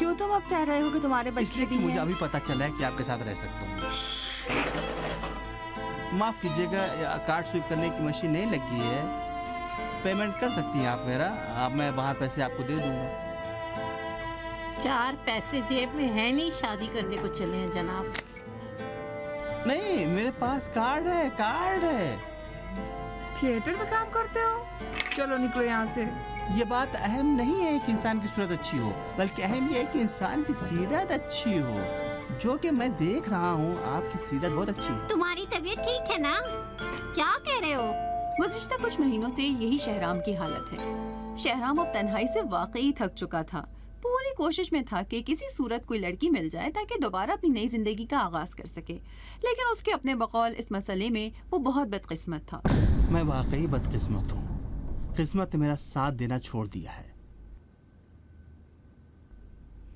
क्यों तुम अब कह रहे हो कि तुम्हारे बच्चे इसलिए भी कि मुझे हैं? अभी पता चला है कि आपके साथ रह सकता हूँ। माफ कीजिएगा, कार्ड स्वीप करने की मशीन नहीं लगी है। पेमेंट कर सकती हैं आप मेरा, अब मैं बाहर पैसे आपको दे दूंगा। 4 पैसे जेब में है नहीं, शादी करने को चले हैं जनाब। नहीं, मेरे पास कार्ड है, कार्ड है। थिएटर में काम करते हो? चलो निकलो यहाँ से। ये बात अहम नहीं है कि इंसान की सूरत अच्छी हो, बल्कि अहम ये है कि इंसान की सीरत अच्छी हो, जो कि मैं देख रहा हूँ आपकी सीरत बहुत अच्छी है। तुम्हारी तबीयत ठीक है ना? क्या कह रहे हो? गुज़िश्ता कुछ महीनों से यही शहराम की हालत है। शहराम अब तन्हाई से वाकई थक चुका था। पूरी कोशिश में था कि किसी सूरत कोई लड़की मिल जाए ताकि दोबारा अपनी नई जिंदगी का आगाज कर सके, लेकिन उसके अपने बकौल इस मसले में वो बहुत बदकिस्मत था। मैं वाकई बदकिस्मत हूँ, किस्मत ने मेरा साथ देना छोड़ दिया है।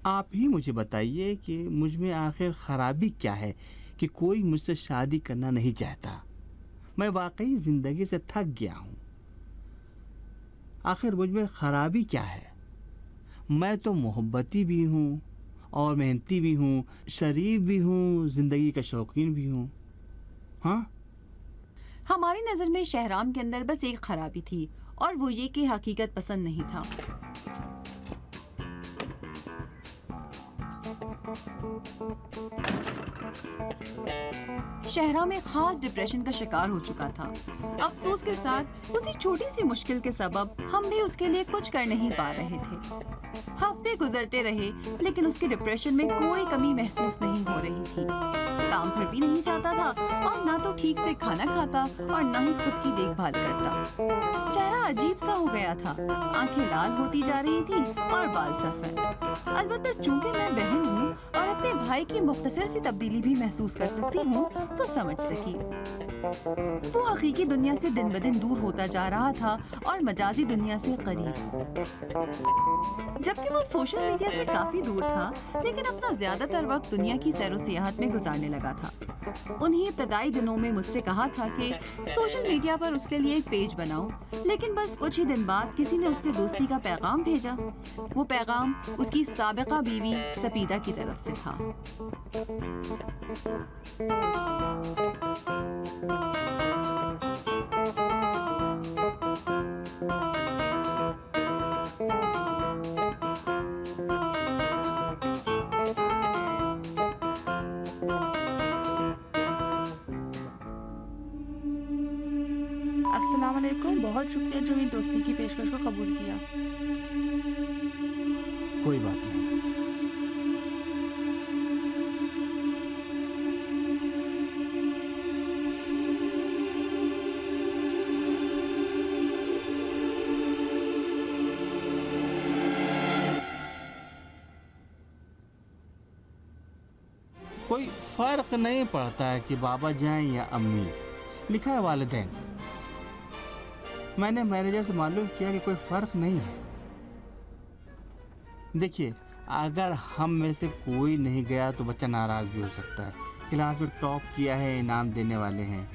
आप ही मुझे बताइए कि मुझ में आखिर खराबी क्या है कि कोई मुझसे शादी करना नहीं चाहता। मैं वाकई जिंदगी से थक गया हूँ। आखिर मुझ में खराबी क्या है? मैं तो मोहब्बती भी हूँ और मेहनती भी हूँ, शरीफ भी हूँ, जिंदगी का शौकीन भी हूँ। हाँ, हमारी नजर में शहराम के अंदर बस एक खराबी थी, और वो ये कि हकीकत पसंद नहीं था। शहराम एक खास डिप्रेशन का शिकार हो चुका था। अफसोस के साथ उसी छोटी सी मुश्किल के सबब हम भी उसके लिए कुछ कर नहीं पा रहे थे। हफ्ते गुजरते रहे, लेकिन उसके डिप्रेशन में कोई कमी महसूस नहीं हो रही थी। काम पर भी नहीं जाता था और ना तो ठीक से खाना खाता और ना ही खुद की देखभाल करता। चेहरा अजीब सा हो गया था, आंखें लाल होती जा रही थी और बाल सफेद। अलबत्ता चूंकि मैं बहन हूँ और अपने भाई की मुख्तसर सी तब्दीली भी महसूस कर सकती हूँ, तो समझ सकी। वो हकीकी दुनिया से दिन ब दिन दूर होता जा रहा था और मजाजी दुनिया से करीब। जबकि वो सोशल मीडिया से काफी दूर था, लेकिन अपना ज्यादातर वक्त दुनिया की सैरो सियाहत में गुजारने लगा था। उन्हीं इब्तदाई दिनों में मुझसे कहा था कि सोशल मीडिया पर उसके लिए एक पेज बनाऊं, लेकिन बस कुछ ही दिन बाद किसी ने उससे दोस्ती का पैगाम भेजा। वो पैगाम उसकी साबिका बीवी सपीदा की तरफ से था। अस्सलाम वालेकुम, बहुत शुक्रिया जो मेरी दोस्ती की पेशकश को कबूल किया। कोई बात नहीं। कोई फर्क नहीं पड़ता है कि बाबा जाएं या अम्मी, लिखा है वालिदैन। मैंने मैनेजर से मालूम किया कि कोई फर्क नहीं है। देखिए, अगर हम में से कोई नहीं गया तो बच्चा नाराज भी हो सकता है। क्लास में टॉप किया है, इनाम देने वाले हैं।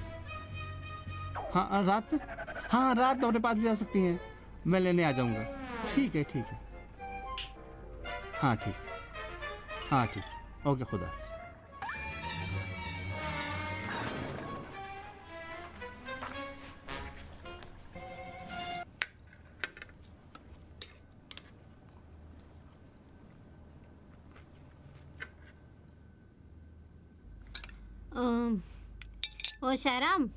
हाँ, रात में अपने पास ले जा सकती हैं, मैं लेने आ जाऊंगा। ठीक है, ठीक है। हाँ ठीक, ओके, खुदा हाफिज़। ओ शहराम,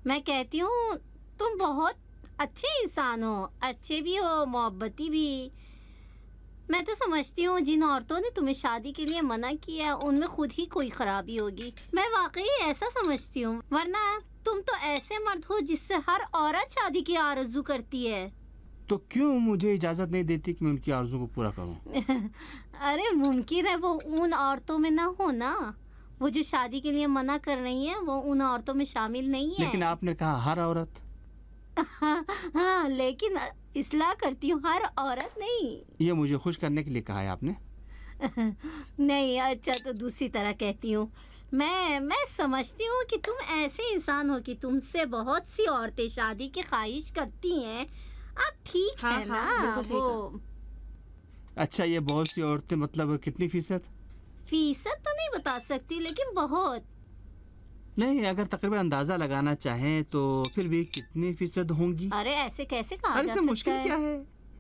मैं कहती हूँ तुम बहुत अच्छे इंसान हो, अच्छे भी हो, मोहब्बती भी। मैं तो समझती हूँ जिन औरतों ने तुम्हें शादी के लिए मना किया उनमें खुद ही कोई खराबी होगी। मैं वाकई ऐसा समझती हूँ, वरना तुम तो ऐसे मर्द हो जिससे हर औरत शादी की आरज़ू करती है। तो क्यों मुझे इजाज़त नहीं देती कि मैं उनकी आरज़ू को पूरा करूँ? अरे मुमकिन है वो उन औरतों में ना हो ना, वो जो शादी के लिए मना कर रही है वो उन औरतों में शामिल नहीं है। लेकिन आपने कहा हर औरत। हाँ, लेकिन इस्लाह करती हूँ, हर औरत नहीं। ये मुझे खुश करने के लिए कहा है आपने? नहीं, अच्छा तो दूसरी तरह कहती हूँ। मैं समझती हूँ कि तुम ऐसे इंसान हो कि तुमसे बहुत सी औरतें शादी की ख्वाहिश करती हैं। अब ठीक है ना, बिल्कुल सही वो अच्छा, ये बहुत सी औरतें मतलब कितनी फीसद? फीसद तो नहीं बता सकती, लेकिन बहुत। नहीं, अगर तकरीबन अंदाजा लगाना चाहें तो फिर भी कितनी फीसद होंगी? अरे ऐसे कैसे कहा अरे जा इसमें सकता मुश्किल है? क्या है?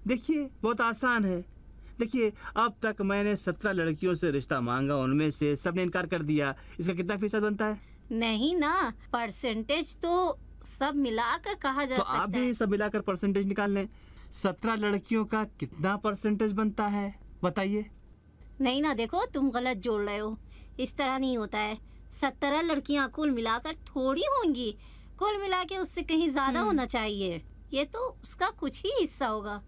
देखिए, बहुत आसान है। देखिए, अब तक मैंने 17 लड़कियों से रिश्ता मांगा, उनमें से सबने इनकार कर दिया। इसका कितना फीसद बनता है? नहीं ना, परसेंटेज तो सब मिलाकर कहा जा तो सकता आप है। भी सब मिलाकर परसेंटेज निकाल लें। 17 लड़कियों का कितना परसेंटेज बनता है, बताइए। नहीं ना, देखो तुम गलत जोड़ रहे हो। इस तरह नहीं होता है। 17 लड़कियां कुल मिलाकर थोड़ी होंगी, कुल मिला के उससे कहीं ज्यादा होना चाहिए। ये तो उसका कुछ ही हिस्सा होगा।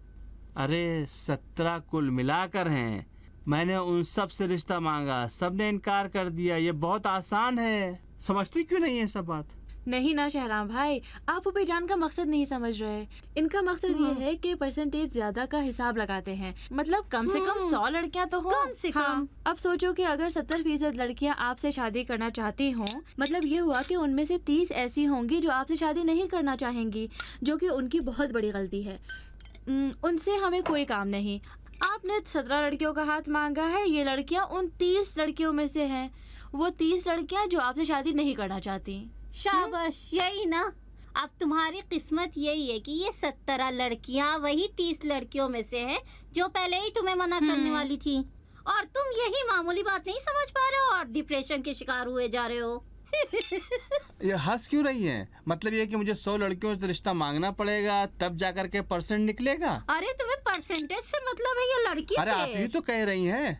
अरे 17 कुल मिलाकर हैं। मैंने उन सब से रिश्ता मांगा, सबने इनकार कर दिया। ये बहुत आसान है, समझती क्यों नहीं है सब बात? नहीं ना शहराम भाई, आप ऊपर जान का मकसद नहीं समझ रहे। इनका मकसद ये है कि परसेंटेज ज्यादा का हिसाब लगाते हैं। मतलब कम से कम 100 लड़कियां तो हो। कम से कम। अब सोचो कि अगर 70% लड़कियां आपसे शादी करना चाहती हों, मतलब ये हुआ कि उनमें से 30 ऐसी होंगी जो आपसे शादी नहीं करना चाहेंगी, जो कि उनकी बहुत बड़ी गलती है। उनसे हमें कोई काम नहीं। आपने 17 लड़कियों का हाथ मांगा है, ये लड़कियां उन 30 लड़कियों में से हैं। वो 30 लड़कियां जो आपसे शादी नहीं करना चाहती। शाबाश, यही ना। अब तुम्हारी किस्मत यही है कि ये 17 लड़कियां वही 30 लड़कियों में से हैं जो पहले ही तुम्हें मना करने वाली थी, और तुम यही मामूली बात नहीं समझ पा रहे हो और डिप्रेशन के शिकार हुए जा रहे हो। ये हंस क्यों रही हैं? मतलब ये कि मुझे 100 लड़कियों से रिश्ता मांगना पड़ेगा तब जाकर के परसेंट निकलेगा? अरे तुम्हें परसेंटेज से मतलब है या लड़की अरे आप से? ही तो कह रही हैं।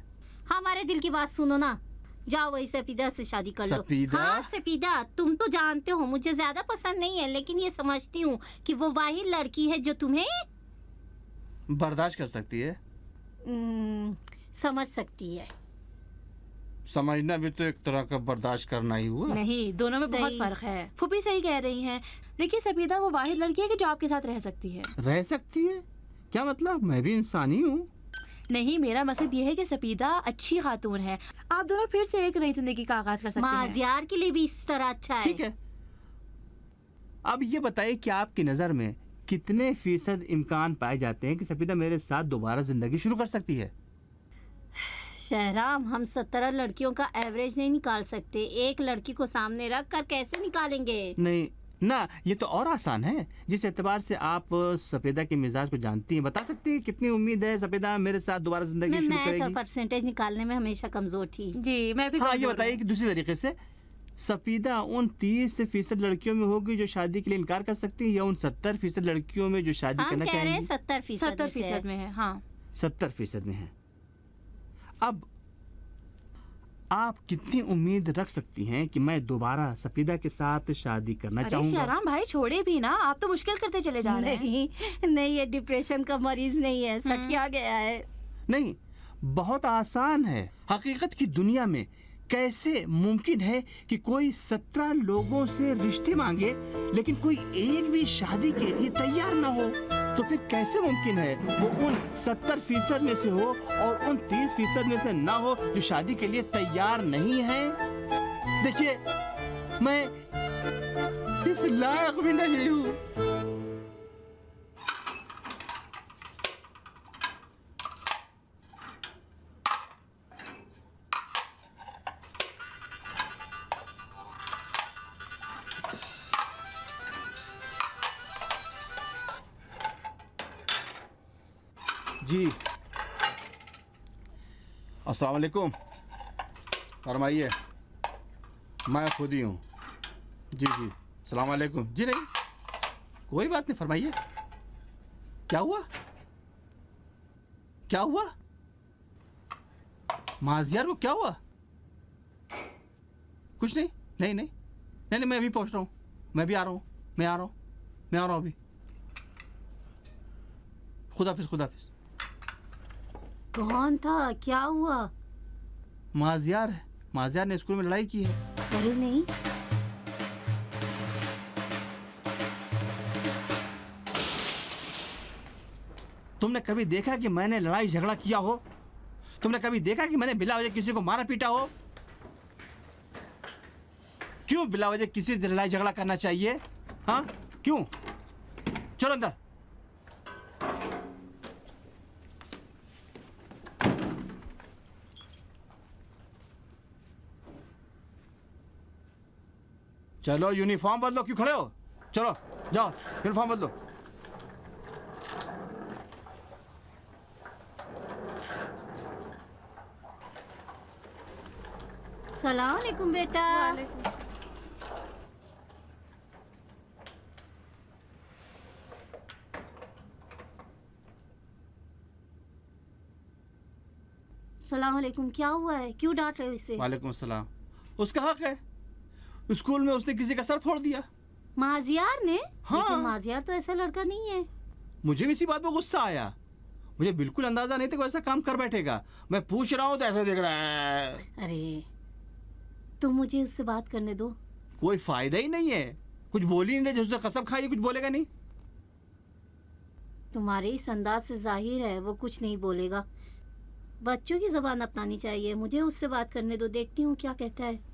हमारे दिल की बात सुनो ना, जाओ वही सफीदा से शादी कर लो। सफीदा? हाँ सफीदा, तुम तो जानते हो मुझे ज्यादा पसंद नहीं है, लेकिन ये समझती हूँ कि वो वही लड़की है जो तुम्हें बर्दाश्त कर सकती है। समझ सकती है। समझना भी तो एक तरह का बर्दाश्त करना ही हुआ। नहीं, दोनों में बहुत सही। फर्क है। फूफी सही कह रही हैं। देखिए सफीदा वो वाहिद लड़की है कि जो आपके साथ रह सकती है। रह सकती है? क्या मतलब? मैं भी इंसान ही हूँ। नहीं, मेरा मकसद ये है कि सफीदा अच्छी खातून है। आप दोनों फिर से एक नई जिंदगी का आगाज कर सकते हैं। माजियार के लिए भी इस तरह अच्छा है। ठीक है, अब ये बताइए कि आपकी नज़र में कितने फीसद इम्कान पाए जाते हैं कि सफीदा मेरे साथ दोबारा जिंदगी शुरू कर सकती है? शहराम, हम 17 लड़कियों का एवरेज नहीं निकाल सकते। एक लड़की को सामने रख कर कैसे निकालेंगे? नहीं ना, ये तो और आसान है। जिस एतबार से आप सफेदा के मिजाज को जानती हैं, बता सकती हैं कितनी उम्मीद है सफेदा मेरे साथ दोबारा जिंदगी मैं शुरू मैथ और करेगी? परसेंटेज निकालने में हमेशा कमजोर थी। जी, मैं भी हाँ, ये कमजोर बताइए हूँ। कि दूसरी तरीके से सफीदा उन 30% लड़कियों में होगी जो शादी के लिए इनकार कर सकती है, या उन 70% लड़कियों में जो शादी हम करना कह रहे हैं चाहेंगी? 70% 70% में है। हाँ, 70% में है। अब आप कितनी उम्मीद रख सकती हैं कि मैं दोबारा सफीदा के साथ शादी करना अरे चाहूंगा? शहराम भाई छोड़े भी ना, आप तो मुश्किल करते चले जा रहे हैं। नहीं नहीं, ये डिप्रेशन का मरीज नहीं है, सठिया गया है। नहीं, बहुत आसान है। हकीकत की दुनिया में कैसे मुमकिन है कि कोई 17 लोगों से रिश्ते मांगे लेकिन कोई एक भी शादी के लिए तैयार ना हो? तो फिर कैसे मुमकिन है वो उन 70% में से हो और उन 30% में से ना हो जो शादी के लिए तैयार नहीं है? देखिए, मैं इस लायक भी नहीं हूँ। जी, अस्सलाम वालेकुम। फरमाइए। मैं खुद ही हूँ। जी जी, अस्सलाम वालेकुम। जी नहीं, कोई बात नहीं, फरमाइए। क्या हुआ? क्या हुआ? माजियार को क्या हुआ? कुछ नहीं, नहीं नहीं नहीं नहीं, मैं अभी पहुँच रहा हूँ। मैं भी आ रहा हूँ, मैं आ रहा हूँ अभी। खुदाफिज खुदाफिज। कौन था? क्या हुआ? माजियार है। माजियार ने स्कूल में लड़ाई की है। अरे नहीं, तुमने कभी देखा कि मैंने लड़ाई झगड़ा किया हो? तुमने कभी देखा कि मैंने बिला वजह किसी को मारा पीटा हो? क्यों बिला वजह किसी से लड़ाई झगड़ा करना चाहिए? हाँ, क्यों? चलो अंदर। चलो यूनिफॉर्म बदलो, क्यों खड़े हो? चलो जाओ यूनिफॉर्म बदलो। सलाम अलैकुम बेटा। सलाम अलैकुम। क्या हुआ है, क्यों डांट रहे हो इसे? वालेकुम सलाम। उसका हक है, स्कूल में उसने किसी का सर फोड़ दिया। माजियार ने? हाँ। लेकिन माजियार तो ऐसा लड़का नहीं है। मुझे भी इसी बात पर गुस्सा आया। मुझे बिल्कुल अंदाजा नहीं था कि वो ऐसा काम कर बैठेगा। मैं पूछ रहा हूँ तो ऐसा देख रहा है। अरे तुम मुझे उससे बात करने दो। कोई फायदा ही नहीं है, कुछ बोल ही नहीं रहे। जिसने कसम खाई कुछ बोलेगा नहीं। तुम्हारे इस अंदाज से जाहिर है वो कुछ नहीं बोलेगा। बच्चों की जबान अपनानी चाहिए। मुझे उससे बात करने दो, देखती हूँ क्या कहता है।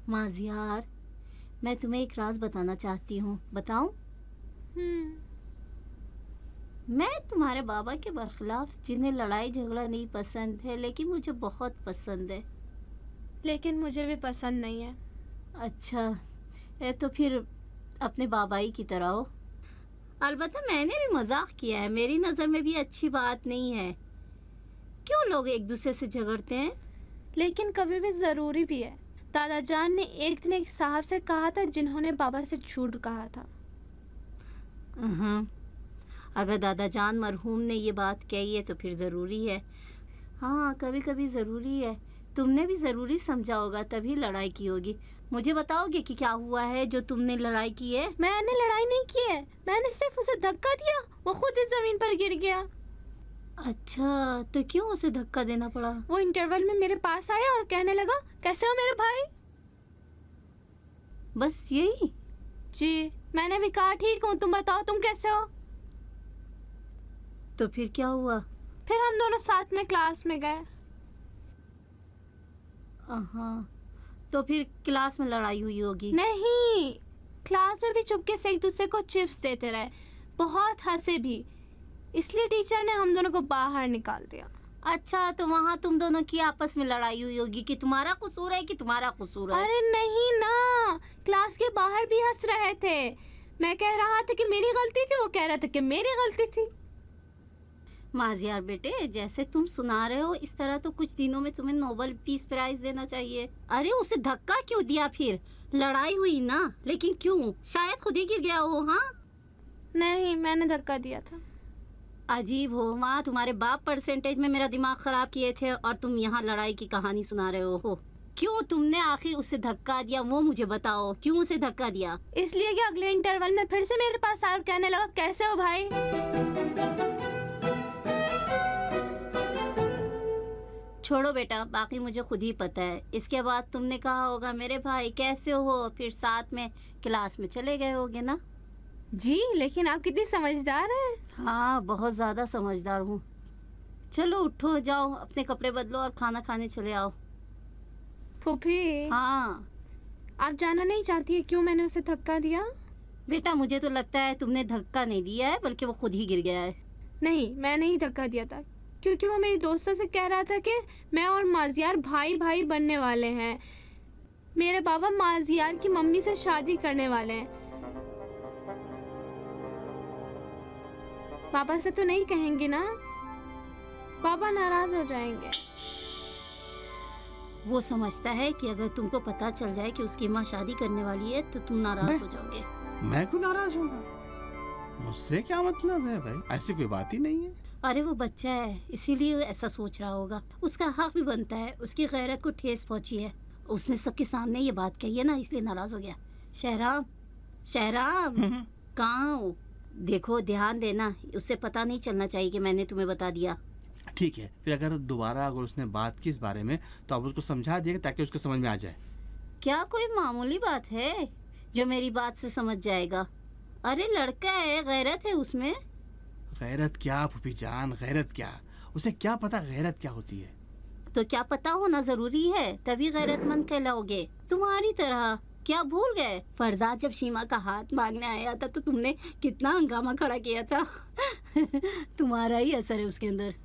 माजियार, मैं तुम्हें एक राज बताना चाहती हूँ, बताऊं? मैं तुम्हारे बाबा के बरखिलाफ, जिन्हें लड़ाई झगड़ा नहीं पसंद है, लेकिन मुझे बहुत पसंद है। लेकिन मुझे भी पसंद नहीं है। अच्छा, ये तो फिर अपने बाबाई की तरह हो। अलबत्ता मैंने भी मजाक किया है, मेरी नज़र में भी अच्छी बात नहीं है। क्यों लोग एक दूसरे से झगड़ते हैं? लेकिन कभी भी ज़रूरी भी है। दादा जान ने एक दिन एक साहब से कहा था जिन्होंने बाबा से झूठ कहा था। अगर दादा जान मरहूम ने ये बात कही है तो फिर ज़रूरी है। हाँ, कभी कभी ज़रूरी है। तुमने भी ज़रूरी समझा होगा तभी लड़ाई की होगी। मुझे बताओगे कि क्या हुआ है जो तुमने लड़ाई की है? मैंने लड़ाई नहीं की है, मैंने सिर्फ उसे धक्का दिया, वो खुद इस ज़मीन पर गिर गया। अच्छा, तो क्यों उसे धक्का देना पड़ा? वो इंटरवल में मेरे पास आया और कहने लगा, कैसे हो मेरे भाई? बस यही? जी, मैंने भी कहा ठीक हूँ, तुम बताओ तुम कैसे हो? तो फिर क्या हुआ? फिर हम दोनों साथ में क्लास में गए। हाँ, तो फिर क्लास में लड़ाई हुई होगी? नहीं, क्लास में भी चुपके से एक दूसरे को चिप्स देते रहे, बहुत हंसे भी, इसलिए टीचर ने हम दोनों को बाहर निकाल दिया। अच्छा, तो वहाँ तुम दोनों की आपस में लड़ाई हुई होगी कि तुम्हारा कसूर है कि तुम्हारा कसूर है? अरे नहीं ना, क्लास के बाहर भी हंस रहे थे। मैं कह रहा था कि मेरी गलती थी, वो कह रहा था कि मेरी गलती थी। माजियार बेटे, जैसे तुम सुना रहे हो इस तरह तो कुछ दिनों में तुम्हें नोबेल पीस प्राइज देना चाहिए। अरे उसे धक्का क्यों दिया? फिर लड़ाई हुई ना, लेकिन क्यों? शायद खुद ही गिर गया हो। हाँ नहीं, मैंने धक्का दिया था। अजीब हो, वहाँ तुम्हारे बाप परसेंटेज में मेरा दिमाग खराब किए थे और तुम यहाँ लड़ाई की कहानी सुना रहे हो। क्यों तुमने आखिर उसे धक्का दिया, वो मुझे बताओ। क्यों उसे धक्का दिया? इसलिए कि अगले इंटरवल में फिर से मेरे पास आया और कहने लगा, कैसे हो भाई? छोड़ो बेटा, बाकी मुझे खुद ही पता है। इसके बाद तुमने कहा होगा, मेरे भाई कैसे हो, फिर साथ में क्लास में चले गए होगे ना? जी, लेकिन आप कितनी समझदार हैं। हाँ, बहुत ज़्यादा समझदार हूँ। चलो उठो, जाओ अपने कपड़े बदलो और खाना खाने चले आओ। फूफी, हाँ आप जानना नहीं चाहती है क्यों मैंने उसे धक्का दिया? बेटा, मुझे तो लगता है तुमने धक्का नहीं दिया है, बल्कि वो खुद ही गिर गया है। नहीं, मैंने ही धक्का दिया था, क्योंकि वो मेरी दोस्तों से कह रहा था कि मैं और माजियार भाई भाई बनने वाले हैं। मेरे बाबा माजियार की मम्मी से शादी करने वाले हैं। पापा से तो नहीं कहेंगे ना, पापा नाराज हो जाएंगे। वो समझता है कि अगर तुमको पता चल जाए कि उसकी माँ शादी करने वाली है तो तुम नाराज हो जाओगे। मैं क्यों नाराज होगा? मुझसे क्या मतलब है भाई? ऐसी कोई बात ही नहीं है। अरे वो बच्चा है, इसीलिए वो ऐसा सोच रहा होगा। उसका हक भी बनता है, उसकी गैरत को ठेस पहुंची है। उसने सबके सामने ये बात कही है ना, इसलिए नाराज हो गया। शहराम, शहराम कहाँ हो? देखो, ध्यान देना, उससे पता नहीं चलना चाहिए कि मैंने तुम्हें बता दिया। ठीक है, फिर अगर दोबारा अगर उसने बात की इस बारे में तो आप उसको समझा दिएगा ताकि उसको समझ में आ जाए। क्या कोई मामूली बात है जो मेरी बात से समझ जाएगा? अरे लड़का है, गैरत है उसमें। गैरत क्या फूफी जान, गैरत क्या? उसे क्या पता गैरत क्या होती है। तो क्या पता होना जरूरी है, तभी गैरतमंद कहलाओगे। तुम्हारी तरह क्या भूल गए, फरजाद जब शीमा का हाथ मांगने आया था तो तुमने कितना हंगामा खड़ा किया था। तुम्हारा ही असर है उसके अंदर।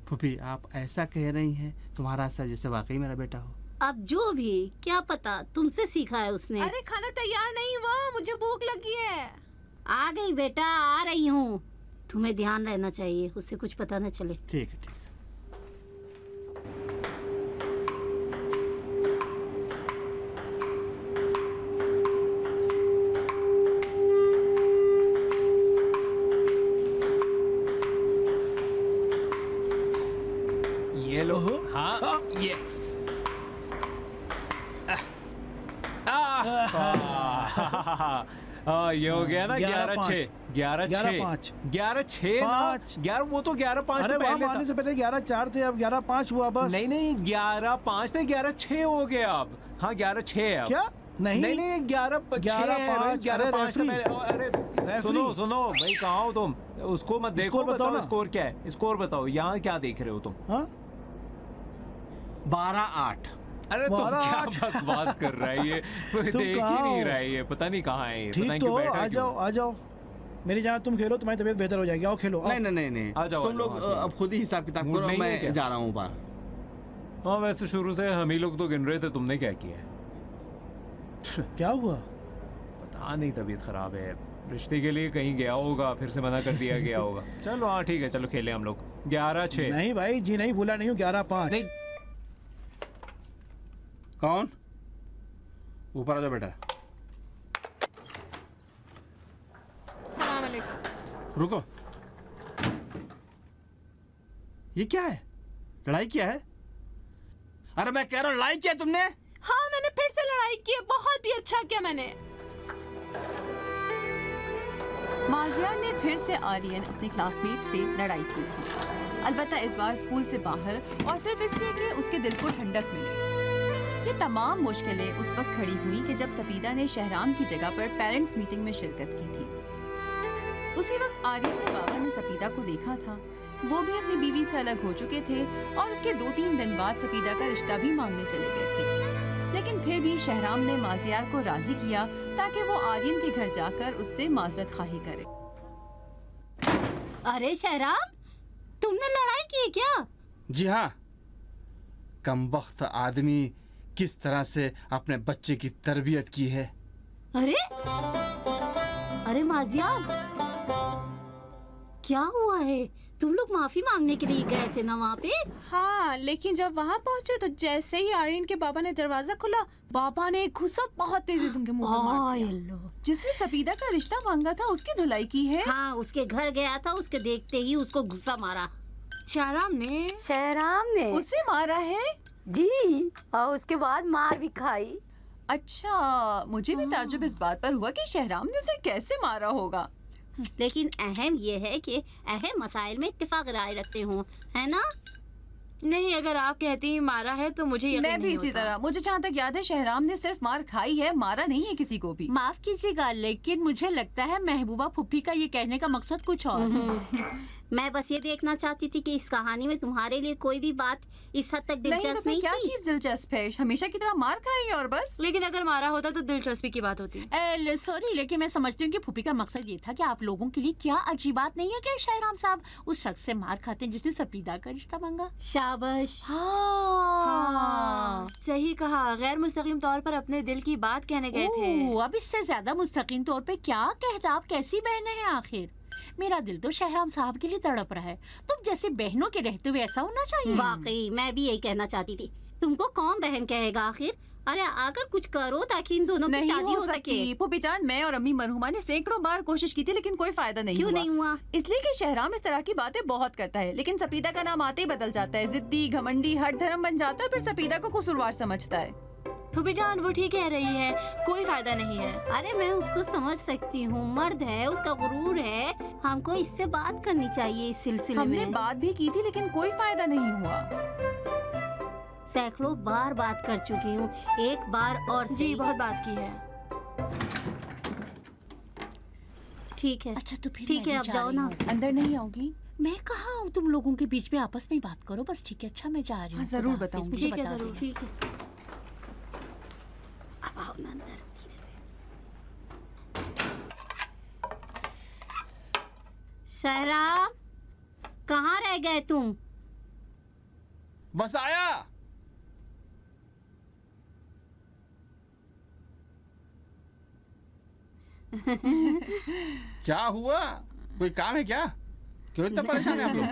फूफी आप ऐसा कह रही हैं, तुम्हारा असर जैसे वाकई मेरा बेटा हो। अब जो भी, क्या पता तुमसे सीखा है उसने। अरे खाना तैयार नहीं हुआ, मुझे भूख लगी है। आ गई बेटा, आ रही हूँ। तुम्हें ध्यान रहना चाहिए, उससे कुछ पता न चले। ठीक है ठीक है। ये लो। हाँ ये ये हो गया ना 11-6 11-6 11-6 ना 11 वो तो 11-5 अरे तो वहाँ पहले आने था। से पहले 11-4 थे, अब 11-5 हुआ बस। नहीं नहीं 11-5 थे 11-6 हो गया अब। हाँ 11-6 है अब। क्या? नहीं नहीं नहीं 11-5 11-5 11-5 रेफरी। अरे सुनो भाई कहाँ हो तुम? उसको मत देखो, स्कोर बताओ ना। स्कोर क्या है, स्कोर बताओ। यहाँ क्या देख रहे हो तुम? हाँ 12-8। अरे तुम क्या 12-8 बकवास कर रहा है ये? देख ही कहाँ नहीं हो? रहा है ये, पता नहीं कहाँ है ये, पता ठीक नहीं तो क्यों हो, बैठा आ है, जाओ क्यों? आ जाओ। मेरी जहाँ तुम खेलो तुम्हारी तबीयत बेहतर हो जाएगी। आओ खेलो आओ। नहीं नहीं नहीं नहीं आ जाओ, तुम लोग हाँ, अब खुद ही हिसाब किताब मूड करो, नहीं है मैं क्या? जा रहा हूँ बाहर। हाँ वैसे शुरू से हम ही लोग तो गिन रहे थे, तुमने क्या किया है? क्या हुआ? पता नहीं, तबीयत खराब है, रिश्ते के लिए कहीं गया होगा, फिर से मना कर दिया गया होगा। चलो हाँ ठीक है, चलो खेले हम लोग 11-6। नहीं भाई जी नहीं, भूला नहीं हूँ। 11-5। नहीं कौन? ऊपर आ जाओ बेटा। सलाम अलैकुम। रुको, ये क्या है? लड़ाई किया है? अरे मैं कह रहा हूँ लड़ाई किया तुमने? हाँ मैंने फिर से लड़ाई की है, बहुत भी अच्छा किया मैंने। माजियार ने फिर से आर्यन अपने क्लासमेट से लड़ाई की थी, अलबत्ता इस बार स्कूल से बाहर, और सिर्फ इसलिए कि उसके दिल को ठंडक मिले। ये तमाम मुश्किलें उस वक्त खड़ी हुई कि जब सपीदा ने शहराम की जगह पर पेरेंट्स मीटिंग में शिरकत की थी। उसी वक्त आर्यन के बाबा ने सपीदा को देखा था। वो भी अपनी बीवी से अलग हो चुके थे और उसके 2-3 दिन बाद सपीदा का रिश्ता भी मांगने चले गए थे। लेकिन फिर भी शहराम ने माजियार को राजी किया ताकि वो आर्यन के घर जाकर उससे माजरत खाही करे। अरे शहराम, तुमने लड़ाई की है क्या? जी हाँ, कमबख्त आदमी किस तरह से अपने बच्चे की तरबियत की है। अरे अरे माजियार, क्या हुआ है? तुम लोग माफी मांगने के लिए गए थे ना वहाँ पे? हाँ लेकिन जब वहाँ पहुँचे तो जैसे ही आर्यन के बाबा ने दरवाजा खोला, बाबा ने एक घुसा बहुत तेजी से उनके मुंह पे मार आय दिया। अल्लाह। जिसने सपीदा का रिश्ता मांगा था उसकी धुलाई की है। हाँ, उसके घर गया था, उसके देखते ही उसको गुस्सा मारा। शहराम ने शहराम ने? उसे मारा है? जी, और उसके बाद मार भी खाई। अच्छा, मुझे भी ताज्जुब इस बात पर हुआ कि शहराम ने उसे कैसे मारा होगा। लेकिन अहम ये है कि अहम मसाइल में इत्तेफाक राय रखते हो, है ना? नहीं, अगर आप कहती हैं मारा है तो मुझे यकीन मैं भी नहीं इसी होता। तरह, मुझे जहाँ तक याद है शहराम ने सिर्फ मार खाई है, मारा नहीं है किसी को भी। माफ कीजिएगा लेकिन मुझे लगता है महबूबा फुप्पी का ये कहने का मकसद कुछ और है। मैं बस ये देखना चाहती थी कि इस कहानी में तुम्हारे लिए कोई भी बात इस हद तक नहीं तो दिलचस्प फिर नहीं क्या थी। चीज दिलचस्प है? हमेशा की तरह मार खाई और बस। लेकिन अगर मारा होता तो दिलचस्पी की बात होती। सॉरी लेकिन मैं समझती हूँ कि फुप्पी का मकसद ये था कि आप लोगों के लिए क्या अजीब बात नहीं है कि शहराम साहब उस शख्स से मार खाते हैं जिसने सपीदा का रिश्ता मांगा। शाबाश। हाँ सही कहा, गैर मुस्तकीम तौर पर अपने दिल की बात कहने गए थे। ओह, अब इससे ज्यादा मुस्तकीम तौर पे क्या कहता, आप कैसी बहनें हैं आखिर। मेरा दिल तो शहराम साहब के लिए तड़प रहा है। तुम जैसे बहनों के रहते हुए ऐसा होना चाहिए। वाकई मैं भी यही कहना चाहती थी। तुमको कौन बहन कहेगा आखिर? अरे आकर कुछ करो ताकि इन दोनों की नहीं शादी हो हो सके। सकती। फूफी जान, मैं और अम्मी मरहुमा ने सैकड़ों बार कोशिश की थी लेकिन कोई फायदा नहीं क्यों हुआ। नहीं हुआ? इसलिए कि शहराम इस तरह की बातें बहुत करता है, लेकिन सपीदा का नाम आते ही बदल जाता है, जिद्दी, घमंडी, हर धर्म बन जाता है, फिर सपीदा को कसूरवार समझता है। फूफी जान वो ठीक कह रही है, कोई फायदा नहीं है। अरे मैं उसको समझ सकती हूँ, मर्द है, उसका गुरूर है। हमको इससे बात करनी चाहिए इस सिलसिले हमने में। बात भी की थी लेकिन कोई फायदा नहीं हुआ। सैकड़ों बार बात कर चुकी हूँ, एक बार और जी सही। बहुत बात की है। ठीक है, अच्छा तो फिर ठीक मैं है, भी अब जा जाओ रही ना। हूँ। अंदर नहीं आओगी? मैं कहाँ हूँ, तुम लोगों के बीच में आपस में ही बात करो बस, ठीक है? अच्छा मैं जा रही हूँ। हाँ, जरूर खुदा हाफिज, बताऊंगी। मुझे ठीक है बता जरूर। देना। ठीक है, अब आओ ना अंदर धीरे से। शहराम, कहाँ रह गए तुम? बस आया। क्या हुआ, कोई काम है क्या? क्यों इतना परेशान है आप लोग?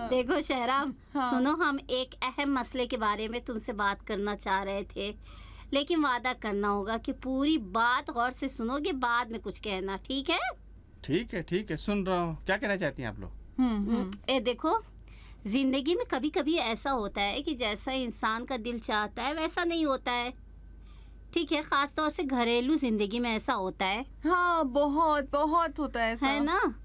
देखो शहराम, सुनो, हम एक अहम मसले के बारे में तुमसे बात करना चाह रहे थे, लेकिन वादा करना होगा कि पूरी बात गौर से सुनोगे, बाद में कुछ कहना, ठीक है? ठीक है, सुन रहा हूँ। क्या कहना चाहती हैं आप लोग? ए देखो, जिंदगी में कभी कभी ऐसा होता है कि जैसा इंसान का दिल चाहता है वैसा नहीं होता है, ठीक है? खास तौर से घरेलू जिंदगी में ऐसा होता है, हाँ, बहुत बहुत होता है ऐसा। है ना?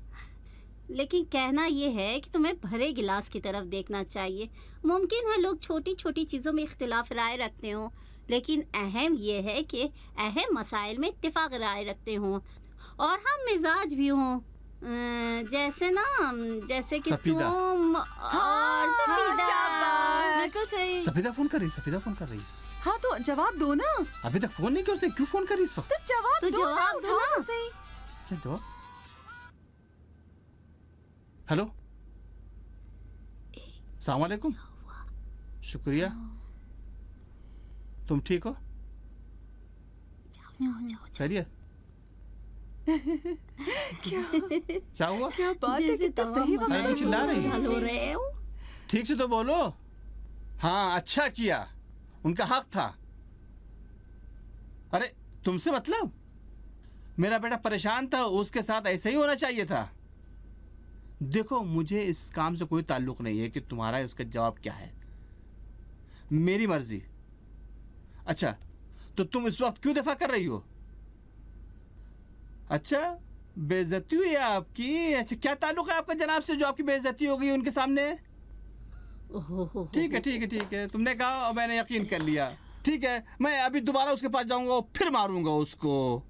लेकिन कहना ये है कि तुम्हें भरे गिलास की तरफ देखना चाहिए। मुमकिन है लोग छोटी छोटी चीज़ों में इख्तिलाफ राय रखते हों, लेकिन अहम ये है कि अहम मसाइल में इत्तेफाक राय रखते हों और हम मिजाज भी हों। जैसे कि सफीदा। तुम और सफीदा। शाबाश। बिल्कुल सही। सफीदा फोन कर रही। हाँ, तो जवाब दो ना। अभी तक फोन नहीं किया उसने, क्यों फोन कर रही इस वक्त? तो जवाब तो दो जवाब दो उठाओ ना। तो सही। क्या जवाब? हेलो, अस्सलाम वालेकुम। शुक्रिया। तुम ठीक हो? खैरियत? क्या हुआ? क्या बात है, जैसे कितना तमाम सही मसाइल वक्त चिल्ला रही है। हल हो रहे हो। ठीक से तो बोलो। हाँ, अच्छा किया, उनका हक था। अरे तुमसे मतलब? मेरा बेटा परेशान था, उसके साथ ऐसे ही होना चाहिए था। देखो, मुझे इस काम से कोई ताल्लुक नहीं है कि तुम्हारा इसका जवाब क्या है, मेरी मर्जी। अच्छा, तो तुम इस वक्त क्यों दफा कर रही हो? अच्छा, बेइज्जती हुई है आपकी? अच्छा, क्या ताल्लुक है आपका जनाब से जो आपकी बेइज्जती हो गई उनके सामने? ठीक है, तुमने कहा और मैंने यकीन कर लिया। ठीक है, मैं अभी दोबारा उसके पास जाऊंगा और फिर मारूंगा उसको।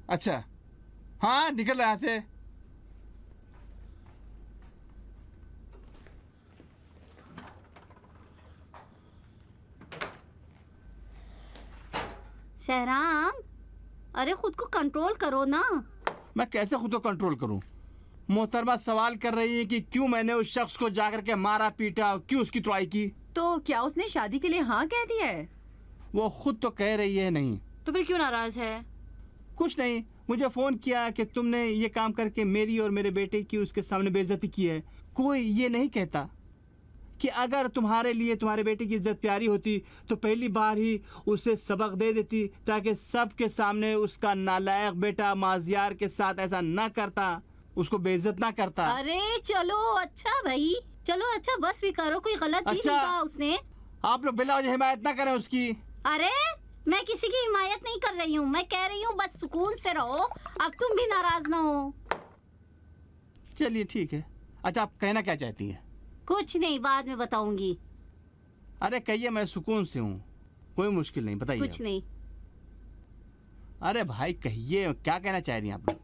अच्छा, हाँ, निकल यहाँ से। शहराम, अरे खुद को कंट्रोल करो ना। मैं कैसे खुद को कंट्रोल करूं? मोहतरमा सवाल कर रही है कि क्यों मैंने उस शख्स को जाकर के मारा पीटा, क्यों उसकी तुड़ाई की? तो क्या उसने शादी के लिए हाँ कह दिया है? वो खुद तो कह रही है नहीं। तो फिर क्यों नाराज है? कुछ नहीं, मुझे फोन किया कि तुमने ये काम करके मेरी और मेरे बेटे की उसके सामने बेइज्जती की है। कोई ये नहीं कहता कि अगर तुम्हारे लिए तुम्हारे बेटे की इज्जत प्यारी होती तो पहली बार ही उसे सबक दे देती, ताकि सबके सामने उसका नालायक बेटा माजियार के साथ ऐसा ना करता, उसको बेइज्जत ना करता। अरे चलो अच्छा भाई, चलो अच्छा, बस भी करो, कोई गलत भी अच्छा। नहीं कहा उसने। आप लोग बिला वजह हिमायत ना करें उसकी। अरे मैं किसी की हिमायत नहीं कर रही हूँ, मैं कह रही हूँ बस सुकून से रहो, अब तुम भी नाराज ना हो। चलिए ठीक है। अच्छा, आप कहना क्या चाहती हैं? कुछ नहीं, बाद में बताऊंगी। अरे कहिए, मैं सुकून से हूँ, कोई मुश्किल नहीं, बताइए। कुछ नहीं। अरे भाई कहिए, क्या कहना चाह रही हैं आप लोग?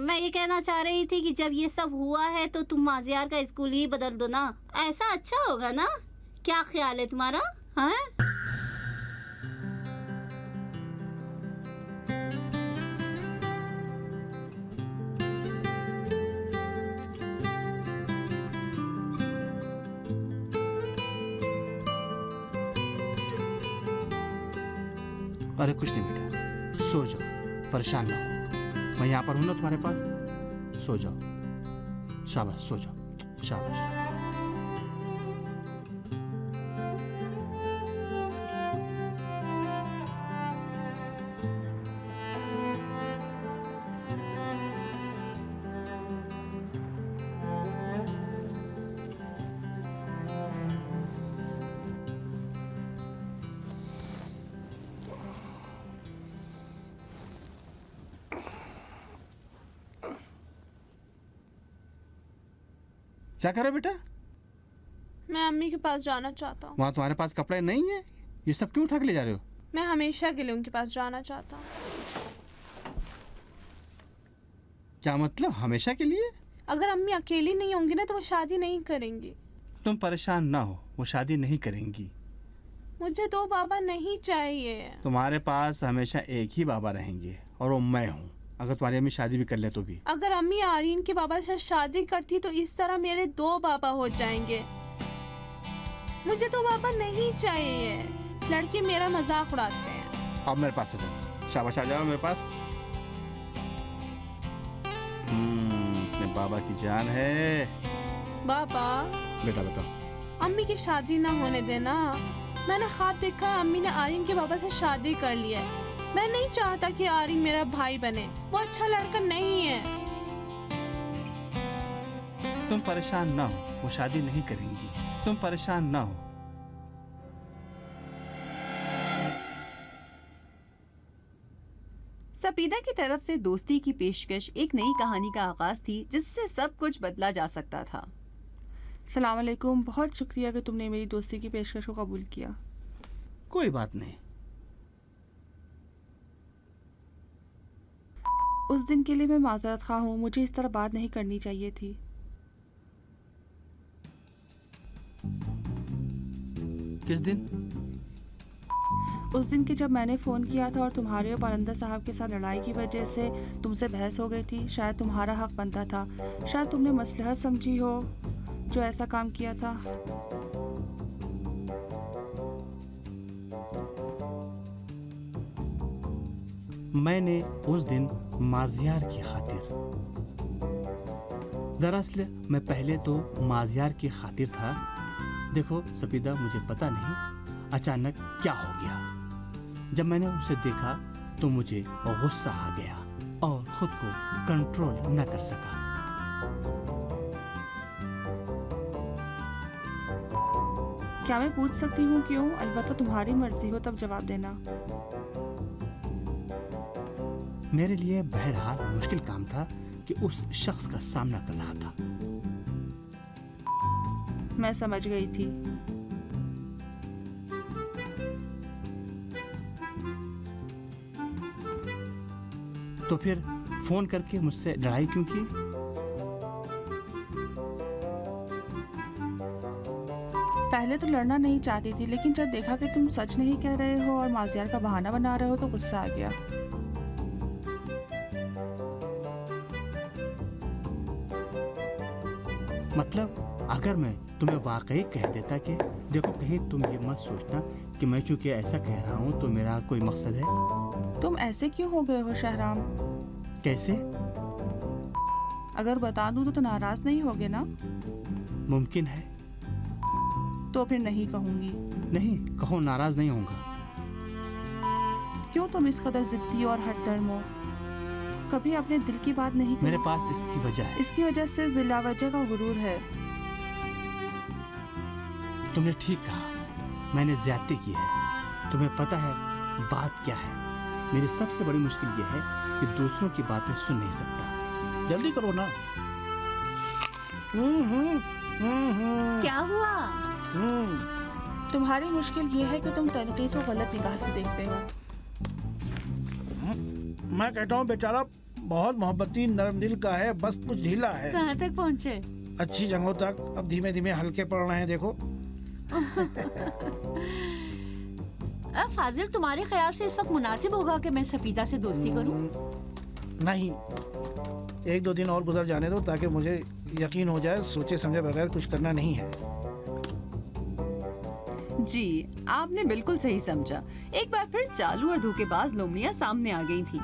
मैं ये कहना चाह रही थी कि जब ये सब हुआ है तो तुम माजियार का स्कूल ही बदल दो ना, ऐसा अच्छा होगा ना? क्या ख्याल है तुम्हारा? हाँ, अरे कुछ नहीं बेटा, सो जाओ, परेशान ना हो। मैं यहाँ पर हूँ ना तुम्हारे पास, सो जाओ। शाबाश, सो जाओ, शाबाश। क्या कर रहे हो बेटा? मैं अम्मी के पास जाना चाहता हूँ। वहाँ तुम्हारे पास कपड़े नहीं है? ये सब क्यों उठा के ले जा रहे हो? मैं हमेशा के लिए उनके पास जाना चाहता हूँ। क्या मतलब, हमेशा के लिए? अगर अम्मी अकेली नहीं होंगी ना तो वो शादी नहीं करेंगी। तुम परेशान ना हो, वो शादी नहीं करेंगी। मुझे 2 बाबा नहीं चाहिए। तुम्हारे पास हमेशा एक ही बाबा रहेंगे और वो मैं हूँ। अगर तुम्हारी अम्मी शादी भी कर ले तो भी। अगर अम्मी आर्यन के बाबा से शादी करती तो इस तरह मेरे 2 बाबा हो जाएंगे। मुझे 2 बाबा नहीं चाहिए। लड़के मेरा मजाक उड़ाते हैं। अब मेरे पास आ जाओ, शाबाश आ जाओ मेरे पास। अपने बाबा की जान है। बाबा बेटा बताओ। अम्मी की शादी ना होने देना। मैंने ख्वाब देखा अम्मी ने आर्यन के बाबा से शादी कर ली है। मैं नहीं चाहता कि आर्यन मेरा भाई बने। वो अच्छा लड़का नहीं है। तुम परेशान ना हो, वो शादी नहीं करेंगी। तुम परेशान ना हो। सपीदा की तरफ से दोस्ती की पेशकश एक नई कहानी का आगाज थी जिससे सब कुछ बदला जा सकता था। सलाम अलैकुम, बहुत शुक्रिया कि तुमने मेरी दोस्ती की पेशकश को कबूल किया। कोई बात नहीं। उस दिन के लिए मैं माजरत खा हूँ, मुझे इस तरह बात नहीं करनी चाहिए थी। किस दिन? उस दिन के जब मैंने फ़ोन किया था और तुम्हारे और पालंदा साहब के साथ लड़ाई की वजह से तुमसे बहस हो गई थी। शायद तुम्हारा हक बनता था। शायद तुमने मसलहत समझी हो जो ऐसा काम किया था। मैंने उस दिन माजियार की खातिर, दरअसल मैं पहले तो माजियार की खातिर था। देखो सपीदा, मुझे पता नहीं अचानक क्या हो गया। जब मैंने उसे देखा तो मुझे गुस्सा आ गया और खुद को कंट्रोल न कर सका। क्या मैं पूछ सकती हूँ क्यों? अलबत्ता तुम्हारी मर्जी हो तब जवाब देना। मेरे लिए बहरहाल मुश्किल काम था कि उस शख्स का सामना कर रहा था। मैं समझ गई थी। तो फिर फोन करके मुझसे लड़ाई क्यों की? पहले तो लड़ना नहीं चाहती थी, लेकिन जब देखा कि तुम सच नहीं कह रहे हो और माजियार का बहाना बना रहे हो तो गुस्सा आ गया। मतलब अगर मैं तुम्हें वाकई कह देता कि देखो, कहीं तुम ये मत सोचना कि मैं चूंकि ऐसा कह रहा हूँ तो मेरा कोई मकसद है। तुम ऐसे क्यों हो गए हो शहराम? कैसे? अगर बता दूं तो नाराज नहीं होगे ना? मुमकिन है। तो फिर नहीं कहूंगी। नहीं कहो, नाराज नहीं होगा। क्यों तुम इस कदर जिद्दी और हठधर्म हो? कभी अपने दिल की बात नहीं की? मेरे पास इसकी वजह है। इसकी वजह सिर्फ बिलावजह का गुरूर है। तुमने ठीक कहा, मैंने ज्यादती की है। तुम्हें पता है बात क्या है? मेरी सबसे बड़ी मुश्किल ये है कि दूसरों की बातें सुन नहीं सकता। जल्दी करो ना। क्या हुआ? तुम्हारी मुश्किल ये है कि तुम तनकीद को गलत निगाह से देखते हो। मैं कहता हूँ बेचारा बहुत मोहब्बती नरम दिल का है, बस कुछ ढीला है। कहाँ तक पहुँचे? अच्छी जगहों तक। अब धीमे धीमे हल्के पड़ रहे हैं, देखो। फाजिल, तुम्हारे ख्याल से इस वक्त मुनासिब होगा कि मैं सफीदा से दोस्ती करूं? नहीं, 1-2 दिन और गुजर जाने दो ताकि मुझे यकीन हो जाए सोचे समझे बगैर कुछ करना नहीं है। जी, आपने बिल्कुल सही समझा। एक बार फिर चालू और धोखेबाज लोमड़ियां सामने आ गई थी,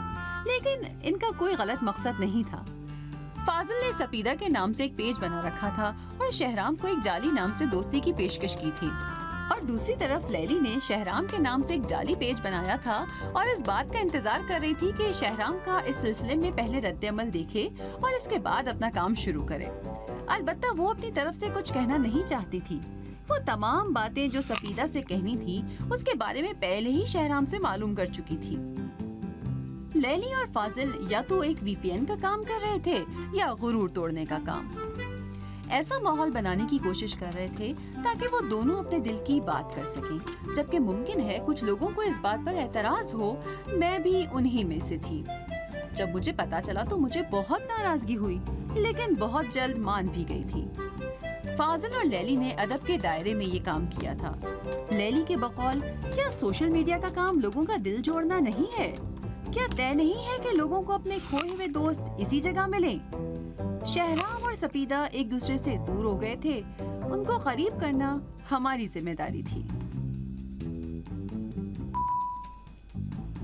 लेकिन इनका कोई गलत मकसद नहीं था। फाजिल ने सपीदा के नाम से एक पेज बना रखा था और शहराम को एक जाली नाम से दोस्ती की पेशकश की थी, और दूसरी तरफ लैली ने शहराम के नाम से एक जाली पेज बनाया था और इस बात का इंतजार कर रही थी कि शहराम का इस सिलसिले में पहले रद्द-ए-अमल देखे और इसके बाद अपना काम शुरू करे। अलबत्ता वो अपनी तरफ से कुछ कहना नहीं चाहती थी। वो तमाम बातें जो सपीदा से कहनी थी उसके बारे में पहले ही शहराम से मालूम कर चुकी थी। लैली और फाजिल या तो एक वीपीएन का काम कर रहे थे या गुरूर तोड़ने का काम। ऐसा माहौल बनाने की कोशिश कर रहे थे ताकि वो दोनों अपने दिल की बात कर सकें, जबकि मुमकिन है कुछ लोगों को इस बात पर एतराज हो। मैं भी उन्हीं में से थी। जब मुझे पता चला तो मुझे बहुत नाराजगी हुई, लेकिन बहुत जल्द मान भी गई थी। फाजिल और लैली ने अदब के दायरे में ये काम किया था। लैली के बकौल, क्या सोशल मीडिया का काम लोगों का दिल जोड़ना नहीं है? क्या तय नहीं है कि लोगों को अपने खोए हुए दोस्त इसी जगह मिले? शहराम और सपीदा एक दूसरे से दूर हो गए थे, उनको करीब करना हमारी जिम्मेदारी थी।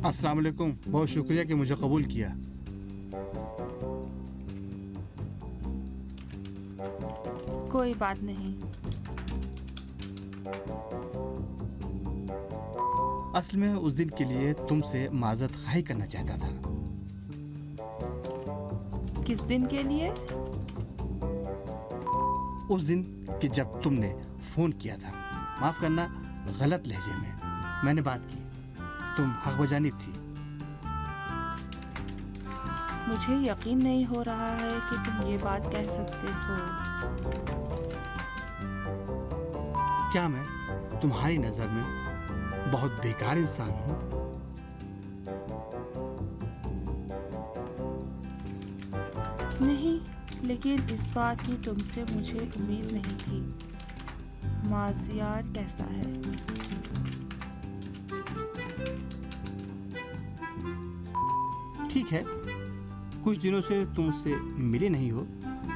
अस्सलाम वालेकुम, बहुत शुक्रिया कि मुझे कबूल किया। कोई बात नहीं। असल में उस दिन के लिए तुमसे माजरत खाई करना चाहता था। किस दिन के लिए? उस दिन कि जब तुमने फोन किया था, माफ करना गलत लहजे में मैंने बात की। तुम हक बजानिब थी। मुझे यकीन नहीं हो रहा है कि तुम ये बात कह सकते हो। क्या मैं तुम्हारी नजर में बहुत बेकार इंसान हूँ? नहीं, लेकिन इस बात की तुमसे मुझे उम्मीद नहीं थी। माजियार कैसा है? ठीक है, कुछ दिनों से तुम उससे मिले नहीं हो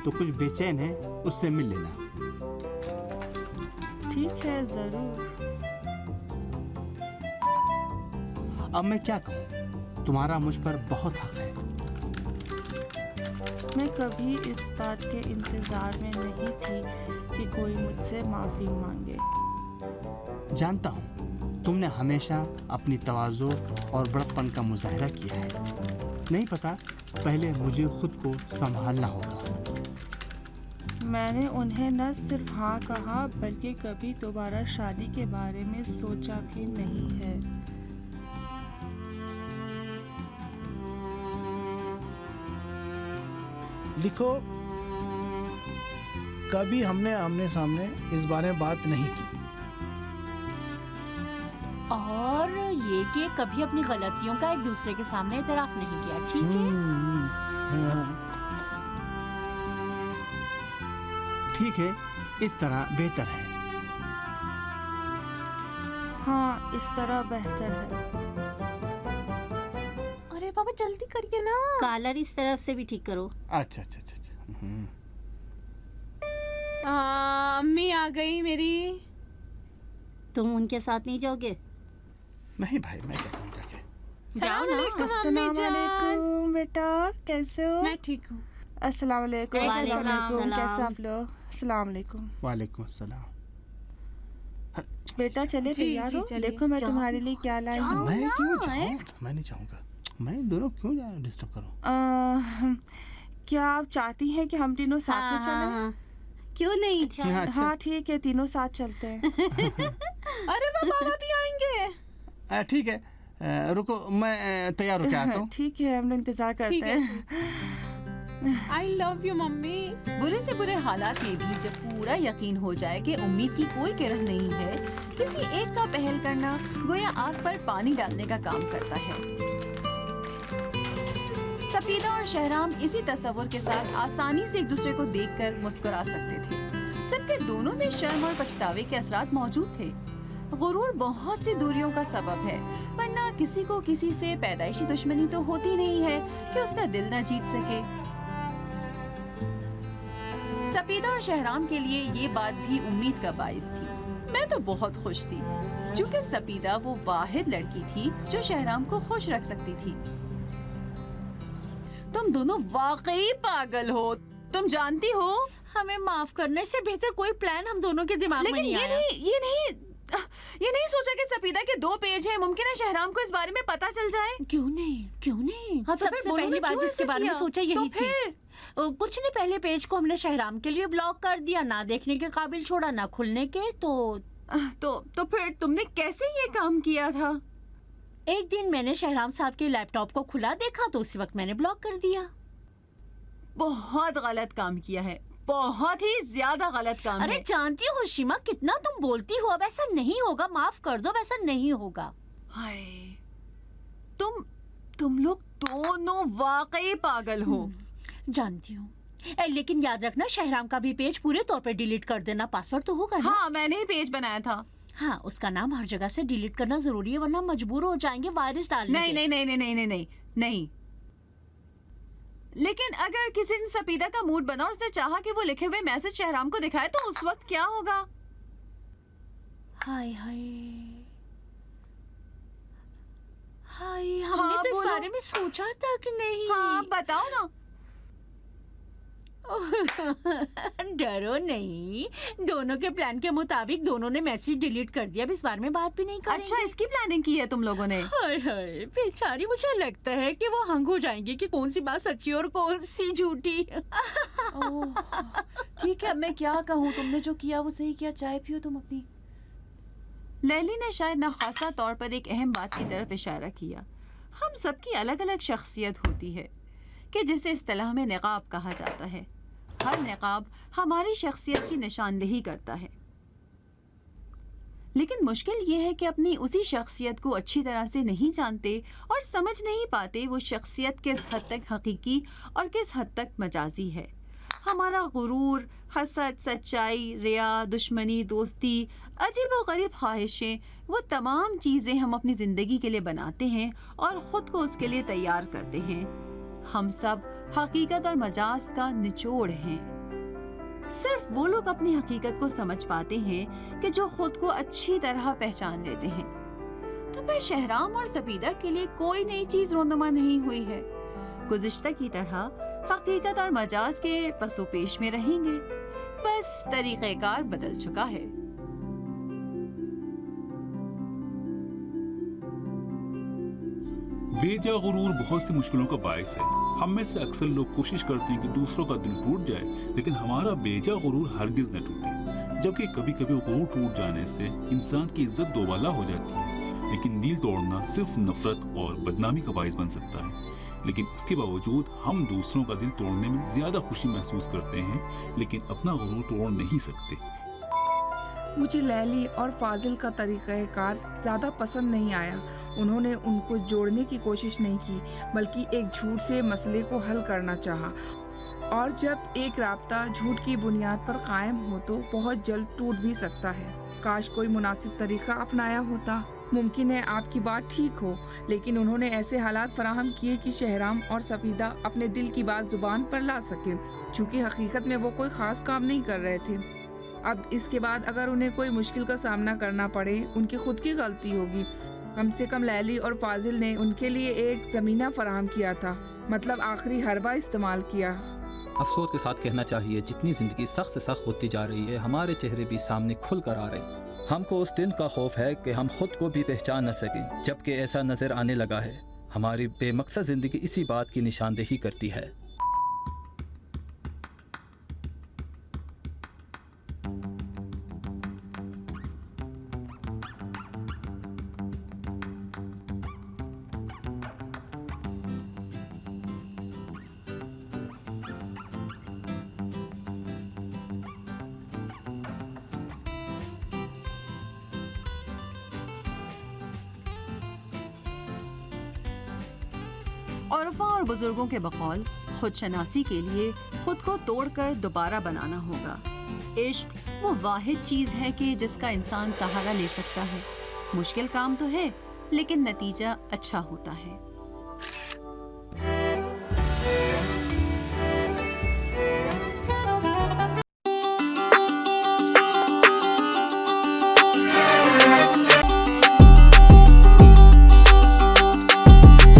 तो कुछ बेचैन है, उससे मिल लेना। ठीक है, जरूर। अब मैं क्या कहूँ, तुम्हारा मुझ पर बहुत हक है। मैं कभी इस बात के इंतजार में नहीं थी कि कोई मुझसे माफी मांगे। जानता हूँ तुमने हमेशा अपनी तवाज़ो और बड़प्पन का मुजाहरा किया है। नहीं पता, पहले मुझे खुद को संभालना होगा। मैंने उन्हें न सिर्फ हाँ कहा, बल्कि कभी दोबारा शादी के बारे में सोचा भी नहीं है। लिखो, कभी हमने आमने सामने इस बारे में बात नहीं की। और ये कि कभी अपनी गलतियों का एक दूसरे के सामने इतराफ नहीं किया, ठीक है? हाँ। ठीक है, इस तरह बेहतर है। हाँ, इस तरह बेहतर है। अरे बाबा जल्दी करिए ना। कॉलर इस तरफ से भी ठीक करो। अच्छा अच्छा अच्छा अच्छा। अम्मी आ गई मेरी। तुम उनके साथ नहीं जाओगे? नहीं भाई, मैं क्या करूँ जाके। जाओ ना। अस्सलाम वालेकुम बेटा, कैसे हो? मैं ठीक हूँ। अस्सलाम वालेकुम। वालेकुम अस्सलाम वालेकुम। अस्सलाम। कैसे आप लोग? अस्सलाम वालेकुम। वालेकुम अस्सलाम। बेटा चले, जी, तैयार जी, हो? चलिए। देखो मैं तुम्हारे लिए क्या लाई हूँ। मैं क्यों जाऊँ? मैं नहीं जाऊँगा। मैं दोनों क्यों डिस्टर्ब करूँ? क्या आप चाहती हैं कि हम तीनों साथ में चलें? हाँ। क्यों नहीं? हाँ, अच्छा। हाँ ठीक है, तीनों साथ चलते हैं। अरे बाबा भी आएंगे। ठीक है, रुको, मैं तैयार होके आता हूँ। ठीक है, हम लोग इंतजार करते हैं। I love you mummy. बुरे से बुरे हालात में भी जब पूरा यकीन हो जाए कि उम्मीद की कोई किरण नहीं है, किसी एक का पहल करना गोया आग पर पानी डालने का काम करता है। सपीदा और शहराम इसी तस्वुर के साथ आसानी से एक दूसरे को देखकर मुस्कुरा सकते थे, जबकि दोनों में शर्म और पछतावे के असरात मौजूद थे। गुरूर बहुत सी दूरियों का सबब है, वरना किसी को किसी से पैदाइशी दुश्मनी तो होती नहीं है कि उसका दिल न जीत सके। सपीदा और शहराम के लिए ये बात भी उम्मीद का बाइस थी। मैं तो बहुत खुश थी, क्योंकि सपीदा वो वाहिद लड़की थी जो शहराम को खुश रख सकती थी। तुम दोनों वाकई पागल हो, तुम जानती हो। हमें माफ करने से बेहतर कोई प्लान हम दोनों के दिमाग में लेकिन नहीं आया। ये नहीं सोचा कि सपीदा के 2 पेज हैं, मुमकिन है शहराम को इस बारे में पता चल जाए। क्यों नहीं, क्यों नहीं? हाँ, तो फिर सबसे बोलो पहली ना, बात क्यों जिसके ऐसा बारे में किया? सोचा तो यही थी। फिर? कुछ नहीं, पहले पेज को हमने शहराम के लिए ब्लॉक कर दिया, ना देखने के काबिल छोड़ा, ना खुलने के। तो फिर तुमने कैसे ये काम किया था? एक दिन मैंने शहराम साहब के लैपटॉप को खुला देखा तो उसी वक्त मैंने ब्लॉक कर दिया। बहुत गलत काम किया है, बहुत ही ज्यादा गलत काम अरे है। जानती हो शिमा, कितना तुम बोलती हो। अब ऐसा नहीं होगा, माफ कर दो, वैसा नहीं होगा। हाय, तुम तुम लोग दोनों वाकई पागल हो। जानती हूँ, लेकिन याद रखना शहराम का भी पेज पूरे तौर पे डिलीट कर देना। पासवर्ड तो होगा ना? हाँ, मैंने ही पेज बनाया था। हाँ, उसका नाम हर जगह से डिलीट करना जरूरी है, वरना मजबूर हो जाएंगे वायरस डालने नहीं पे। नहीं नहीं नहीं नहीं नहीं नहीं नहीं। लेकिन अगर किसी दिन सपीदा का मूड बना और उसने चाहा कि वो लिखे हुए मैसेज शहराम को दिखाए, तो उस वक्त क्या होगा? हाय हाय हाय, हमने हाँ, तो इस बोलो। बारे में सोचा था कि नहीं। हाँ, बताओ ना। डरो नहीं, दोनों के प्लान के मुताबिक दोनों ने मैसेज डिलीट कर दिया। अब इस बारे में बात भी नहीं करेंगे। अच्छा, इसकी प्लानिंग की है तुम लोगों ने? हाय हाय बेचारी, मुझे लगता है कि वो हंग हो जाएंगी कि कौन सी बात सच्ची और कौन सी झूठी। ठीक है, मैं क्या कहूँ, तुमने जो किया वो सही किया। चाय पियो तुम अपनी। लैली ने शायद नाखासा तौर पर एक अहम बात की तरफ इशारा किया। हम सबकी अलग अलग शख्सियत होती है कि जिसे इस्तिलाह में निकाब कहा जाता है। हर निकाब हमारी शख्सियत की निशानदेही करता है, लेकिन मुश्किल ये है कि अपनी उसी शख्सियत को अच्छी तरह से नहीं जानते और समझ नहीं पाते वो शख्सियत किस हद तक हकीकी और किस हद तक मजाजी है। हमारा गुरूर, हसद, सच्चाई, रिया, दुश्मनी, दोस्ती, अजीब व गरीब ख्वाहिशें, वो तमाम चीज़ें हम अपनी ज़िंदगी के लिए बनाते हैं और ख़ुद को उसके लिए तैयार करते हैं। हम सब हकीकत और मजाज का निचोड़ हैं। सिर्फ वो लोग अपनी हकीकत को समझ पाते हैं कि जो खुद को अच्छी तरह पहचान लेते हैं। तो फिर शहराम और सपीदा के लिए कोई नई चीज रोनुमा नहीं हुई है। गुज़िश्ता की तरह हकीकत और मजाज के पसोपेश में रहेंगे, बस तरीक़ेकार बदल चुका है। बेजा गुरूर बहुत सी मुश्किलों का बायस है। हम में से अक्सर लोग कोशिश करते हैं कि दूसरों का दिल टूट जाए, लेकिन हमारा बेजा गुरूर हरगिज न टूटे। जबकि कभी कभी गुरूर टूट जाने से इंसान की इज्जत दोबाला हो जाती है, लेकिन दिल तोड़ना सिर्फ नफरत और बदनामी का बायस बन सकता है। लेकिन इसके बावजूद हम दूसरों का दिल तोड़ने में ज्यादा खुशी महसूस करते हैं, लेकिन अपना गुरूर तोड़ नहीं सकते। मुझे लैली और फाजिल का तरीक़ाकार ज़्यादा पसंद नहीं आया। उन्होंने उनको जोड़ने की कोशिश नहीं की, बल्कि एक झूठ से मसले को हल करना चाहा। और जब एक राब्ता झूठ की बुनियाद पर कायम हो तो बहुत जल्द टूट भी सकता है। काश कोई मुनासिब तरीका अपनाया होता। मुमकिन है आपकी बात ठीक हो, लेकिन उन्होंने ऐसे हालात फराहम किए कि शहराम और सपीदा अपने दिल की बात जुबान पर ला सके, चूँकि हकीकत में वो कोई ख़ास काम नहीं कर रहे थे। अब इसके बाद अगर उन्हें कोई मुश्किल का सामना करना पड़े, उनकी खुद की गलती होगी। कम से कम लैली और फाजिल ने उनके लिए एक ज़मीना फराहम किया था, मतलब आखिरी हरबा इस्तेमाल किया। अफसोस के साथ कहना चाहिए, जितनी ज़िंदगी सख्त से सख्त होती जा रही है, हमारे चेहरे भी सामने खुल कर आ रहे हैं। हमको उस दिन का खौफ है कि हम खुद को भी पहचान न सकें, जबकि ऐसा नज़र आने लगा है। हमारी बेमकसद ज़िंदगी इसी बात की निशानदेही करती है। औरफा और बुजुर्गों के बकौल खुदशनासी के लिए खुद को तोड़कर दोबारा बनाना होगा। इश्क वो वाहिद चीज है कि जिसका इंसान सहारा ले सकता है। मुश्किल काम तो है, लेकिन नतीजा अच्छा होता है।